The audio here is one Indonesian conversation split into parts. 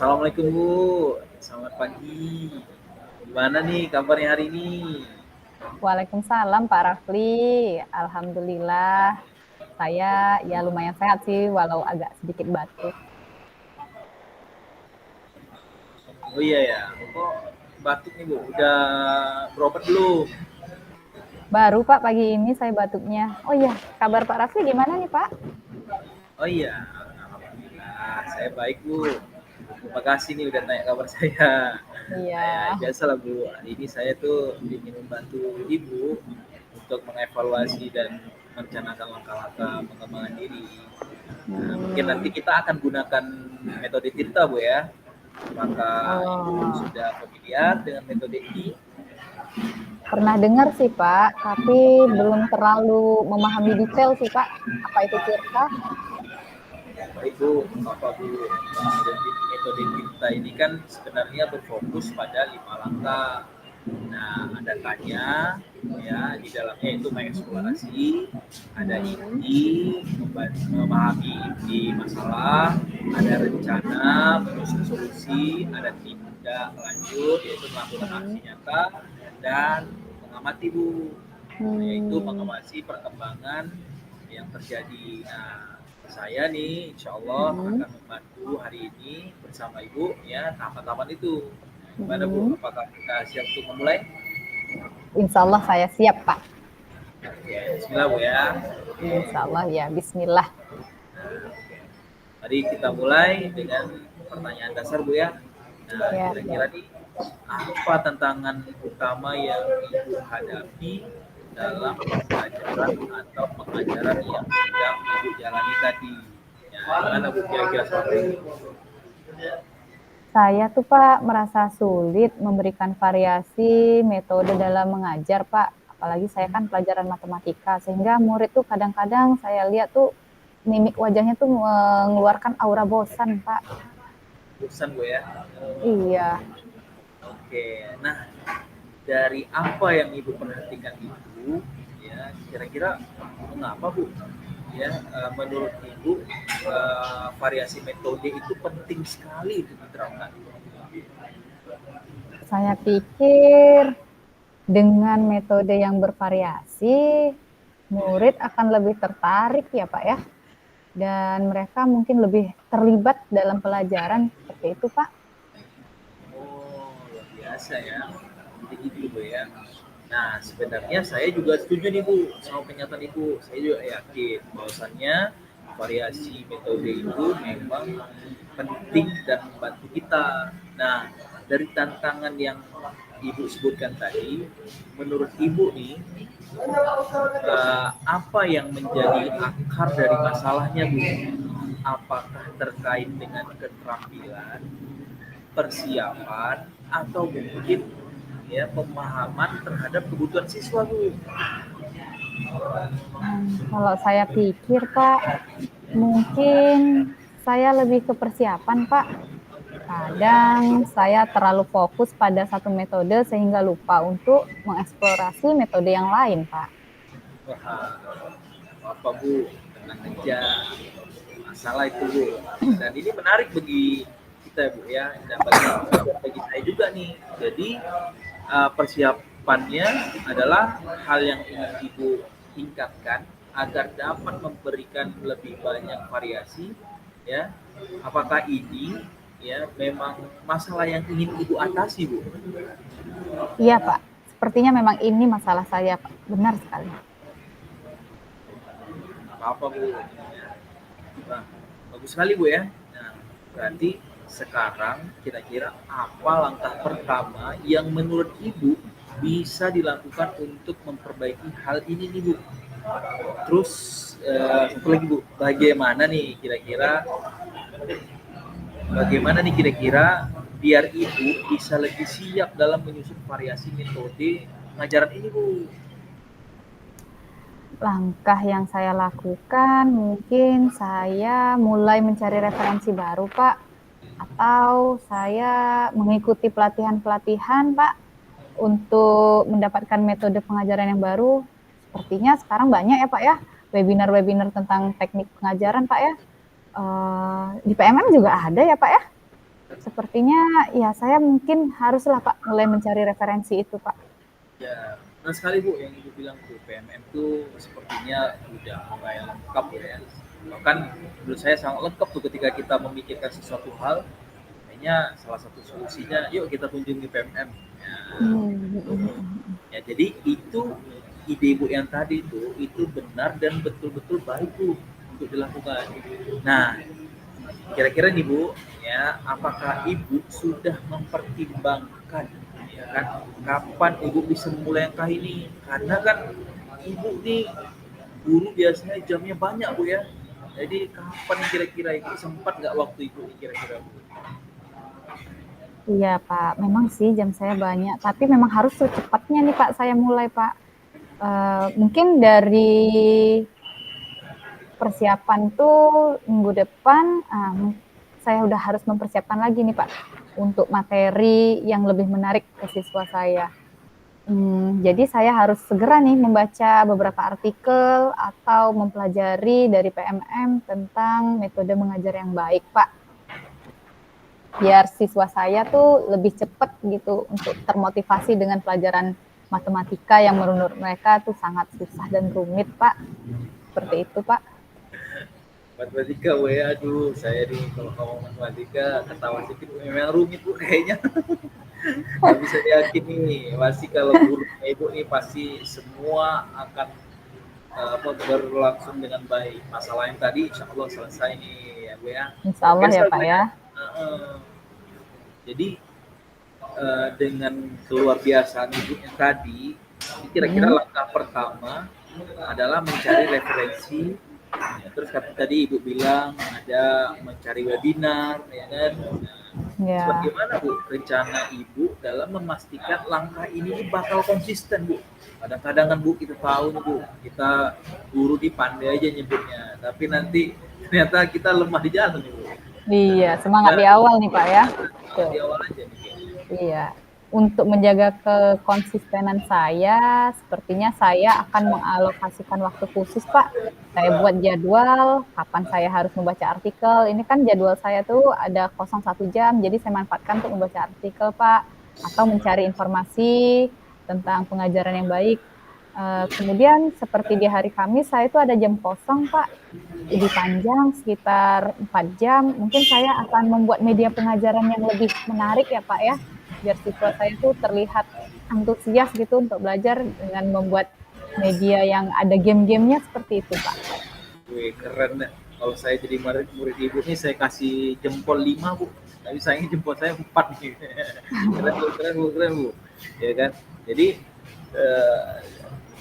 Assalamualaikum Bu, selamat pagi. Gimana nih kabarnya hari ini? Waalaikumsalam Pak Rafli. Alhamdulillah saya ya lumayan sehat sih walau agak sedikit batuk. Oh iya ya, kok batuk nih Bu? Udah berobat belum? Baru Pak pagi ini saya batuknya. Oh iya, kabar Pak Rafli gimana nih Pak? Oh iya, alhamdulillah saya baik Bu. Terima kasih nih udah tanya kabar saya. Iya. Kayak biasa lah Bu, hari ini saya tuh ingin membantu Ibu untuk mengevaluasi dan merencanakan langkah-langkah pengembangan diri. Nah, mungkin nanti Hmm. kita akan gunakan metode Tirta Bu ya. Apakah Ibu Oh, sudah familiar dengan metode ini? pernah dengar sih Pak, tapi belum terlalu memahami detail sih Pak. Apa itu tirta? Baik Bu, apa Bu, metode kita ini kan sebenarnya berfokus pada 5 langkah. Nah, ada tanya, ya di dalamnya itu mengeksplorasi, ada Hmm. inti, memahami inti masalah, ada rencana, menyusun solusi, ada tindak lanjut, yaitu melakukan aksi Hmm. nyata, dan mengamati Bu, yaitu Hmm. mengamati perkembangan yang terjadi. Nah, saya nih insya Allah Hmm. akan membantu hari ini bersama Ibu ya tahapan-tahapan itu. Gimana Bu? Hmm. Apakah kita siap untuk memulai? Insya Allah saya siap Pak. Oke, Bismillah Bu ya. Insya Oke. Allah ya, Bismillah. Mari kita mulai dengan pertanyaan dasar Bu ya. Nah, Ya, kira-kira ya. nih apa tantangan utama yang Ibu hadapi dalam pembelajaran atau pengajaran yang sedang Ibu jalani tadi? Ya, gimana Bu kira-kira seperti ini? Saya tuh Pak merasa sulit memberikan variasi metode dalam mengajar Pak. Apalagi saya kan pelajaran matematika, sehingga murid tuh kadang-kadang saya lihat tuh mimik wajahnya tuh mengeluarkan aura bosan Pak. Bosan Bu ya. Iya, Oke, nah dari apa yang Ibu perhatikan itu, ya kira-kira mengapa Bu? Ya, menurut Ibu variasi metode itu penting sekali untuk diterapkan. saya pikir dengan metode yang bervariasi, murid akan lebih tertarik ya Pak ya. Dan mereka mungkin lebih terlibat dalam pelajaran seperti itu Pak. Oh, luar biasa ya. Jadi gitu Bu ya. Nah, sebenarnya saya juga setuju nih Bu sama pernyataan Ibu. Saya juga yakin bahwasannya variasi metode itu memang penting dan membantu kita. Nah, dari tantangan yang Ibu sebutkan tadi, menurut Ibu nih, apa yang menjadi akar dari masalahnya Bu? Apakah terkait dengan keterampilan, persiapan, atau mungkin ya pemahaman terhadap kebutuhan siswa Bu? Kalau saya pikir Pak, mungkin saya lebih ke persiapan Pak. Kadang saya terlalu fokus pada satu metode sehingga lupa untuk mengeksplorasi metode yang lain Pak. Wah, apa Bu? Tenang aja, masalah itu Bu. Dan ini menarik bagi kita Bu ya, dan bagi saya juga nih. Jadi persiapannya adalah hal yang ingin Ibu tingkatkan agar dapat memberikan lebih banyak variasi ya. Apakah ini ya memang masalah yang ingin Ibu atasi Bu? Iya Pak, sepertinya memang ini masalah saya Pak. Benar sekali. Apa Bu? Nah, bagus sekali Bu ya. Nah, berarti sekarang kira-kira apa langkah pertama yang menurut Ibu bisa dilakukan untuk memperbaiki hal ini nih Bu? Terus satu lagi Bu, bagaimana nih kira-kira biar Ibu bisa lebih siap dalam menyusun variasi metode pengajaran ini Bu? Langkah yang saya lakukan mungkin saya mulai mencari referensi baru Pak, atau saya mengikuti pelatihan-pelatihan Pak untuk mendapatkan metode pengajaran yang baru. Sepertinya sekarang banyak ya Pak ya, webinar-webinar tentang teknik pengajaran Pak ya. Di PMM juga ada ya Pak ya? Sepertinya ya saya mungkin haruslah Pak mulai mencari referensi itu Pak. Ya, benar sekali Bu yang Ibu bilang tuh, PMM tuh sepertinya udah mulai lengkap ya. Bahkan menurut saya sangat lengkap tuh ketika kita memikirkan sesuatu hal, kayaknya salah satu solusinya, yuk kita kunjungi PMM. Ya, gitu. Ya, jadi itu ide Ibu yang tadi itu benar dan betul-betul baik Bu untuk dilakukan. Nah, kira-kira nih Bu, ya, apakah Ibu sudah mempertimbangkan ya kan kapan Ibu bisa memulai langkah ini? Karena kan Ibu nih guru biasanya jamnya banyak Bu ya. Jadi kapan kira-kira Ibu sempat nggak waktu Ibu kira-kira Bu? Iya Pak, memang sih jam saya banyak, tapi memang harus secepatnya nih Pak saya mulai Pak. Mungkin dari persiapan tuh minggu depan, saya udah harus mempersiapkan lagi nih Pak untuk materi yang lebih menarik ke siswa saya. Jadi saya harus segera nih membaca beberapa artikel atau mempelajari dari PMM tentang metode mengajar yang baik, Pak. Biar siswa saya tuh lebih cepat gitu untuk termotivasi dengan pelajaran matematika yang menurut mereka tuh sangat susah dan rumit, Pak. Seperti itu, Pak. Matematika Bu ya, aduh saya nih kalau ngomong matematika ketawa sedikit memang rumit Bu kayaknya. Nggak bisa yakin nih, pasti kalau guru Ibu nih pasti semua akan berlangsung dengan baik. Masalah yang tadi insya Allah selesai nih ya Bu ya. Insya Luar Allah biasa ya, Bu Pak ya. ya. Jadi dengan keluar biasaan Ibu yang tadi, kira-kira langkah pertama adalah mencari referensi. Ya, terus tadi Ibu bilang ada mencari webinar, ya kan? Ya. Bagaimana Bu rencana Ibu dalam memastikan langkah ini bakal konsisten Bu? Kadang-kadang kan Bu kita tahu nih Bu, kita guru di pandai aja nyebutnya, tapi nanti ternyata kita lemah di jalan nih Bu. Iya, semangat Ya, di awal nih Pak ya. di awal aja nih. Iya, untuk menjaga kekonsistenan saya, sepertinya saya akan mengalokasikan waktu khusus, Pak. Saya buat jadwal, kapan saya harus membaca artikel. Ini kan jadwal saya tuh ada kosong 1 jam, jadi saya manfaatkan untuk membaca artikel, Pak. Atau mencari informasi tentang pengajaran yang baik. Kemudian seperti di hari Kamis, saya itu ada jam kosong, Pak. Lebih panjang, sekitar 4 jam. Mungkin saya akan membuat media pengajaran yang lebih menarik ya, Pak ya. Biar siswa saya itu terlihat antusias gitu untuk belajar dengan membuat media yang ada game-gamenya seperti itu, Pak. Wih, keren. Kalau saya jadi murid Ibu nih saya kasih jempol 5 Bu. Tapi sayangnya jempol saya 4 nih. Keren Bu, keren Bu, keren Bu. Ya kan? Jadi eh,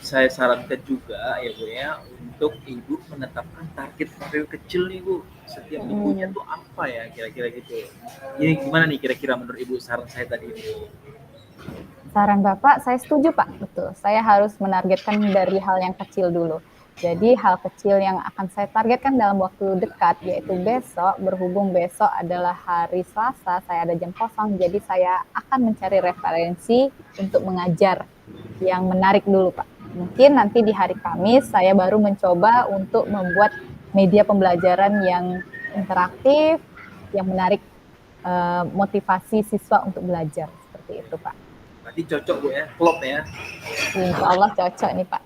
saya sarankan juga ya Bu ya untuk Ibu menetapkan target kecil nih Bu. Setiap minggunya tuh apa ya kira-kira gitu. Ini gimana nih kira-kira menurut Ibu saran saya tadi ini? Saran Bapak, saya setuju Pak, betul. Saya harus menargetkan dari hal yang kecil dulu. Jadi hal kecil yang akan saya targetkan dalam waktu dekat, yaitu besok, berhubung besok adalah hari Selasa, saya ada jam kosong, jadi saya akan mencari referensi untuk mengajar yang menarik dulu Pak. Mungkin nanti di hari Kamis, saya baru mencoba untuk membuat media pembelajaran yang interaktif, yang menarik motivasi siswa untuk belajar. Seperti itu Pak. Berarti cocok Bu ya, klop ya. Insya Allah cocok nih Pak.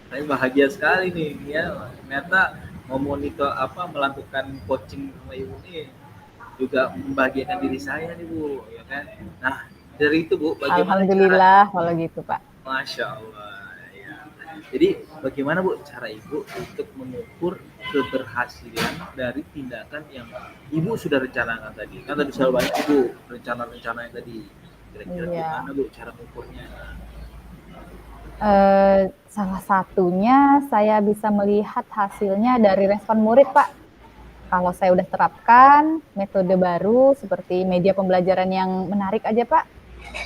Saya bahagia sekali nih ya. Ternyata memonitor melakukan coaching sama Ibu nih juga membahagiakan diri saya nih Bu, ya kan. Nah dari itu Bu, bagaimana Alhamdulillah kalau gitu Pak. Masya Allah ya. Jadi bagaimana Bu cara Ibu untuk mengukur keberhasilan dari tindakan yang Ibu sudah rencanakan tadi? Kan tadi selalu banyak Ibu rencana-rencana yang tadi. Kira-kira gimana Bu cara mengukurnya? Salah satunya saya bisa melihat hasilnya dari respon murid Pak. Kalau saya udah terapkan metode baru seperti media pembelajaran yang menarik aja Pak,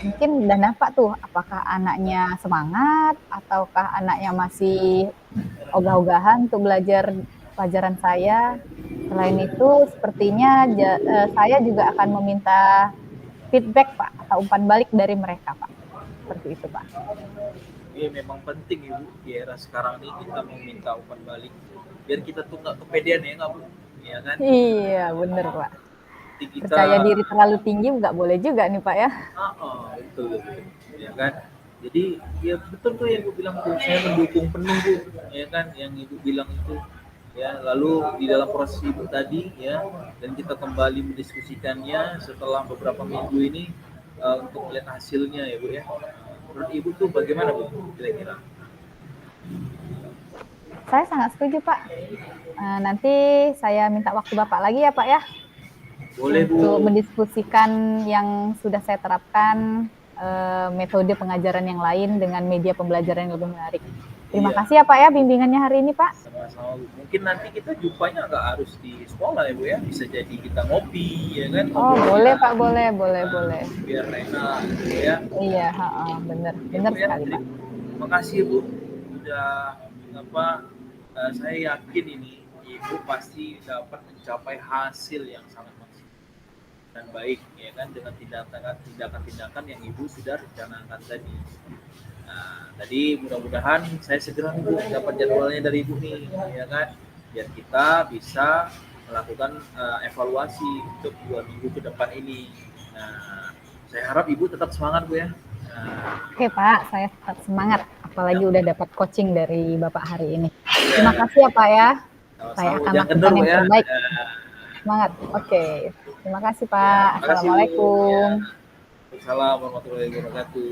mungkin udah nampak tuh apakah anaknya semangat ataukah anaknya masih ogah-ogahan untuk belajar pelajaran saya. Selain itu sepertinya saya juga akan meminta feedback Pak atau umpan balik dari mereka Pak. Seperti itu Pak. Iya memang penting Ibu di era sekarang ini kita meminta umpan balik biar kita tuh nggak kepedean ya nggak Bu, ya kan? Iya bener Pak. seperti kita percaya diri terlalu tinggi nggak boleh juga nih Pak ya. betul, ya kan. Jadi ya betul tuh yang gue bilang tuh, saya mendukung penuh Bu, ya kan, yang ibu bilang itu ya. Lalu di dalam proses ibu tadi ya, dan kita kembali mendiskusikannya setelah beberapa minggu ini untuk melihat hasilnya ya Bu ya. Menurut ibu tuh bagaimana Bu kira-kira? Saya sangat setuju Pak. Nanti saya minta waktu Bapak lagi ya Pak ya. Boleh Bu. Untuk mendiskusikan yang sudah saya terapkan, metode pengajaran yang lain dengan media pembelajaran yang lebih menarik. Terima kasih ya Pak ya bimbingannya hari ini Pak. Sama-sama Bu. Mungkin nanti kita jumpanya nggak harus di sekolah ya Bu ya. Bisa jadi kita ngopi ya kan. Oh boleh Pak, boleh. Biar enak gitu ya. Iya, benar sekali Pak. Terima kasih Bu. Udah saya yakin ini Ibu pasti dapat mencapai hasil yang sangat maksimal dan baik ya kan, dengan tindakan-tindakan yang Ibu sudah rencanakan tadi. Nah, tadi mudah-mudahan saya segera dapat jadwalnya dari Ibu nih ya kan, biar kita bisa melakukan evaluasi untuk 2 minggu ke depan ini. Nah, saya harap Ibu tetap semangat Bu ya. Oke Pak, saya tetap semangat, apalagi udah dapat coaching dari Bapak hari ini. Terima kasih ya Pak ya. Saya akan lakukan yang terbaik. Semangat. Oke. Terima kasih Pak. Assalamualaikum. Waalaikumsalam warahmatullahi wabarakatuh.